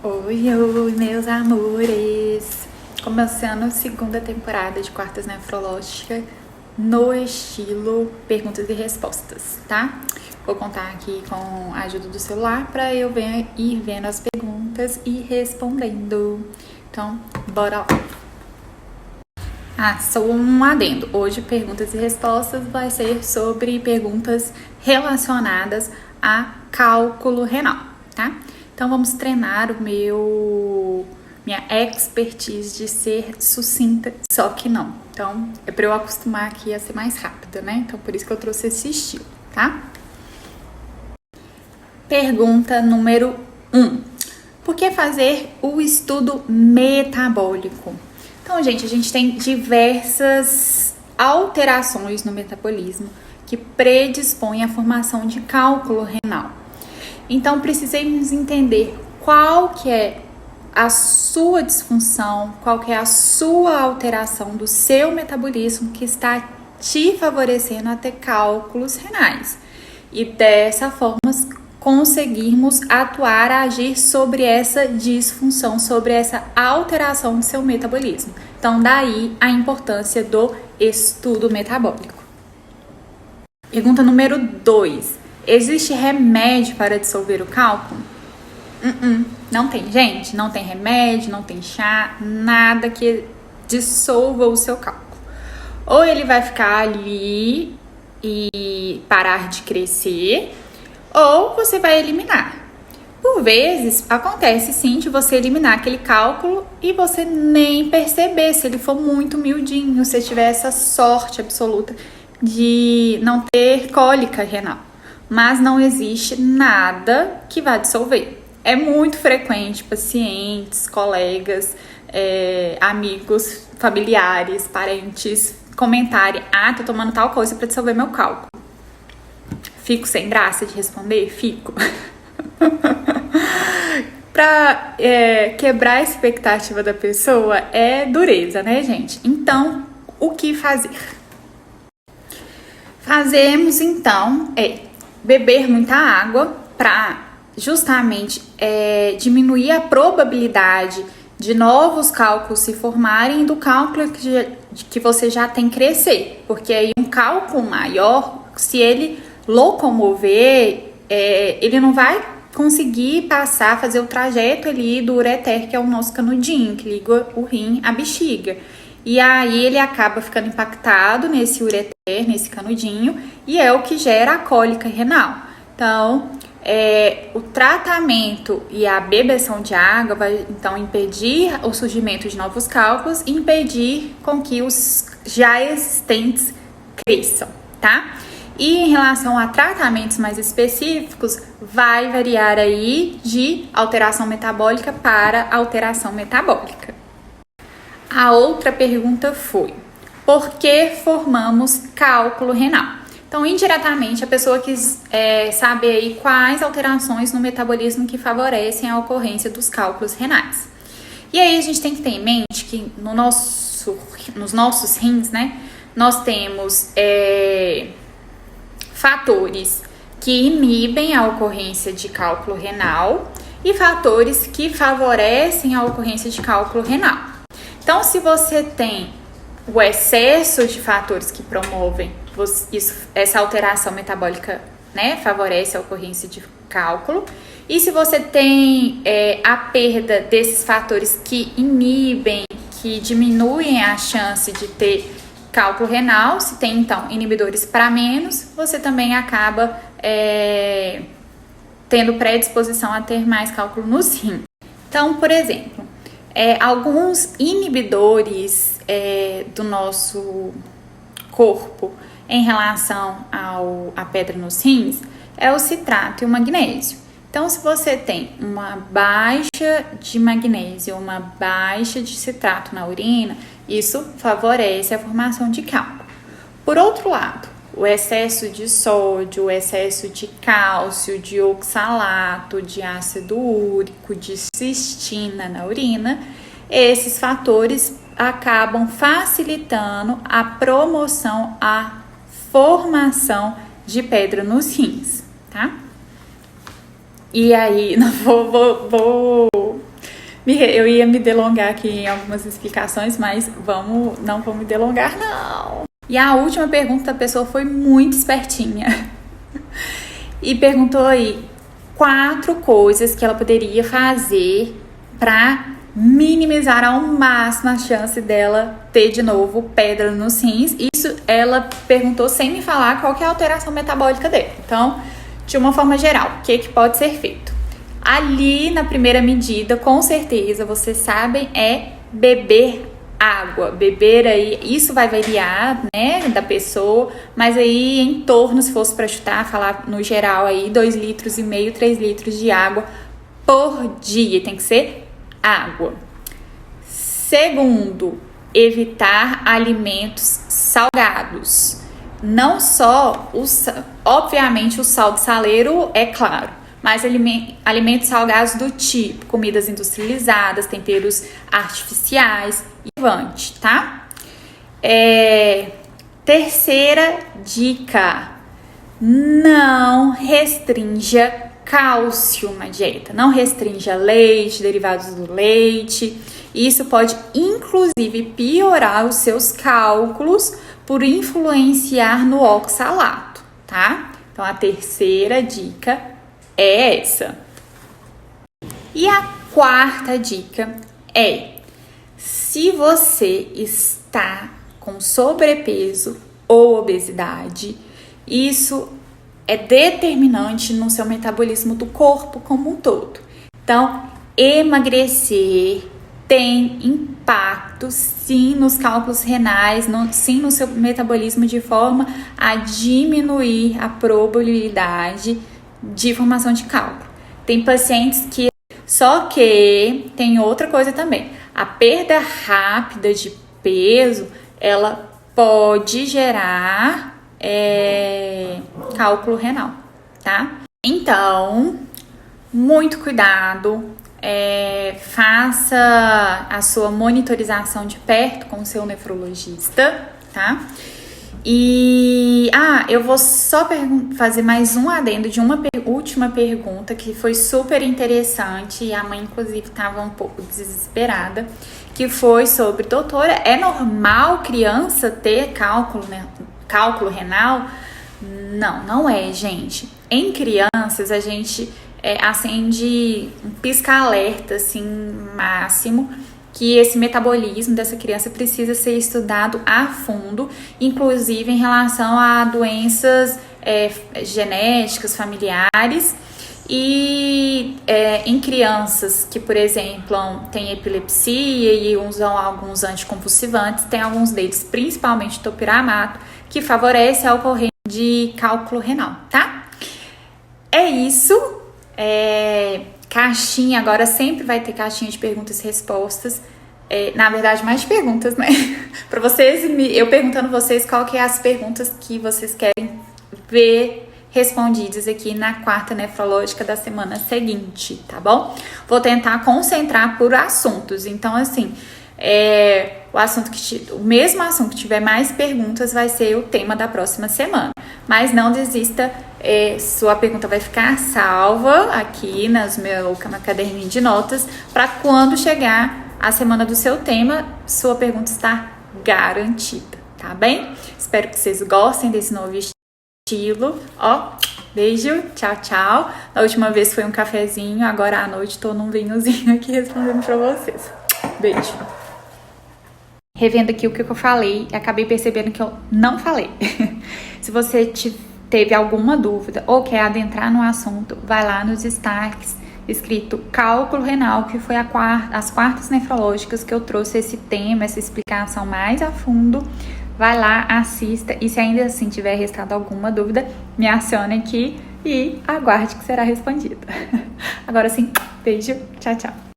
Oi, oi, meus amores! Começando a segunda temporada de Quartas Nefrológica no estilo perguntas e respostas, tá? Vou contar aqui com a ajuda do celular para eu ir vendo as perguntas e respondendo. Então, bora lá! Só um adendo. Hoje, perguntas e respostas vai ser sobre perguntas relacionadas a cálculo renal, tá? Então, vamos treinar minha expertise de ser sucinta, só que não. Então, é para eu acostumar aqui a ser mais rápida, né? Então, por isso que eu trouxe esse estilo, tá? Pergunta número 1. Por que fazer o estudo metabólico? Então, gente, a gente tem diversas alterações no metabolismo que predispõem à formação de cálculo renal. Então, precisamos entender qual que é a sua disfunção, qual que é a sua alteração do seu metabolismo que está te favorecendo a ter cálculos renais. E dessa forma, conseguirmos atuar, agir sobre essa disfunção, sobre essa alteração do seu metabolismo. Então, daí a importância do estudo metabólico. Pergunta número 2. Existe remédio para dissolver o cálculo? Não tem, gente. Não tem remédio, não tem chá, nada que dissolva o seu cálculo. Ou ele vai ficar ali e parar de crescer, ou você vai eliminar. Por vezes, acontece sim de você eliminar aquele cálculo e você nem perceber, se ele for muito miudinho, se tiver essa sorte absoluta de não ter cólica renal. Mas não existe nada que vá dissolver. É muito frequente pacientes, colegas, amigos, familiares, parentes comentarem: tô tomando tal coisa para dissolver meu cálculo. Fico sem graça de responder? Fico. Pra quebrar a expectativa da pessoa é dureza, né, gente? Então, o que fazer? Fazemos, então, beber muita água para justamente diminuir a probabilidade de novos cálculos se formarem do cálculo que você já tem crescer. Porque aí um cálculo maior, se ele locomover, ele não vai conseguir fazer o trajeto ali do ureter, que é o nosso canudinho, que liga o rim à bexiga. E aí ele acaba ficando impactado nesse ureter, nesse canudinho, e é o que gera a cólica renal. Então, o tratamento e a bebeção de água vai, então, impedir o surgimento de novos cálculos e impedir com que os já existentes cresçam, tá? E em relação a tratamentos mais específicos, vai variar aí de alteração metabólica para alteração metabólica. A outra pergunta foi: por que formamos cálculo renal? Então, indiretamente, a pessoa quis saber aí quais alterações no metabolismo que favorecem a ocorrência dos cálculos renais. E aí a gente tem que ter em mente que nos nossos rins, né, nós temos fatores que inibem a ocorrência de cálculo renal e fatores que favorecem a ocorrência de cálculo renal. Então, se você tem o excesso de fatores que promovem essa alteração metabólica, né, favorece a ocorrência de cálculo. E se você tem a perda desses fatores que inibem, que diminuem a chance de ter cálculo renal, se tem então inibidores para menos, você também acaba tendo predisposição a ter mais cálculo nos rins. Então, por exemplo, alguns inibidores do nosso corpo em relação à pedra nos rins é o citrato e o magnésio. Então, se você tem uma baixa de magnésio, uma baixa de citrato na urina, isso favorece a formação de cálculo. Por outro lado, o excesso de sódio, o excesso de cálcio, de oxalato, de ácido úrico, de cistina na urina, esses fatores acabam facilitando a promoção, a formação de pedra nos rins, tá? E aí, vou Eu ia me delongar aqui em algumas explicações, mas não vou me delongar, não. E a última pergunta da pessoa foi muito espertinha. E perguntou aí 4 coisas que ela poderia fazer para minimizar ao máximo a chance dela ter de novo pedra nos rins. Isso ela perguntou sem me falar qual que é a alteração metabólica dela. Então, de uma forma geral, o que pode ser feito? Ali na primeira medida, com certeza, vocês sabem, é beber água. Beber aí, isso vai variar, né, da pessoa, mas aí em torno, se fosse para chutar, falar no geral aí, 2,5 litros, 3 litros de água por dia. Tem que ser água. Segundo, evitar alimentos salgados. Não só, obviamente, o sal de saleiro, é claro, mas alimentos salgados do tipo comidas industrializadas, temperos artificiais e levante, tá? Terceira dica, não restrinja cálcio na dieta, não restrinja leite, derivados do leite. Isso pode, inclusive, piorar os seus cálculos por influenciar no oxalato, tá? Então, a terceira dica é essa. E a quarta dica é: se você está com sobrepeso ou obesidade, isso é determinante no seu metabolismo do corpo como um todo. Então, emagrecer tem impacto, sim, nos cálculos renais, sim, no seu metabolismo, de forma a diminuir a probabilidade de formação de cálculo. Tem pacientes que... Só que tem outra coisa também. A perda rápida de peso, ela pode gerar cálculo renal, tá? Então, muito cuidado. Faça a sua monitorização de perto com o seu nefrologista, tá? E eu vou só fazer mais um adendo de uma última pergunta que foi super interessante e a mãe inclusive estava um pouco desesperada, que foi sobre: doutora, é normal criança ter cálculo renal? Não é, gente. Em crianças a gente acende um pisca-alerta assim, máximo, que esse metabolismo dessa criança precisa ser estudado a fundo, inclusive em relação a doenças genéticas, familiares. E em crianças que, por exemplo, têm epilepsia e usam alguns anticonvulsivantes, tem alguns deles, principalmente topiramato, que favorece a ocorrência de cálculo renal, tá? É isso. Caixinha, agora sempre vai ter caixinha de perguntas e respostas. Na verdade, mais de perguntas, né? Para vocês, eu perguntando a vocês qual que é as perguntas que vocês querem ver respondidas aqui na quarta nefrológica da semana seguinte, tá bom? Vou tentar concentrar por assuntos. Então, assim, o mesmo assunto que tiver mais perguntas vai ser o tema da próxima semana. Mas não desista, sua pergunta vai ficar salva aqui no meu caderninho de notas, para quando chegar a semana do seu tema, sua pergunta está garantida, tá bem? Espero que vocês gostem desse novo estilo. Beijo, tchau, tchau. Da última vez foi um cafezinho, agora à noite tô num vinhozinho aqui respondendo pra vocês. Beijo. Revendo aqui o que eu falei, acabei percebendo que eu não falei. Se você teve alguma dúvida ou quer adentrar no assunto, vai lá nos destaques, escrito cálculo renal, que foi as quartas nefrológicas que eu trouxe esse tema, essa explicação mais a fundo. Vai lá, assista, e se ainda assim tiver restado alguma dúvida, me acione aqui e aguarde que será respondida. Agora sim, beijo, tchau, tchau.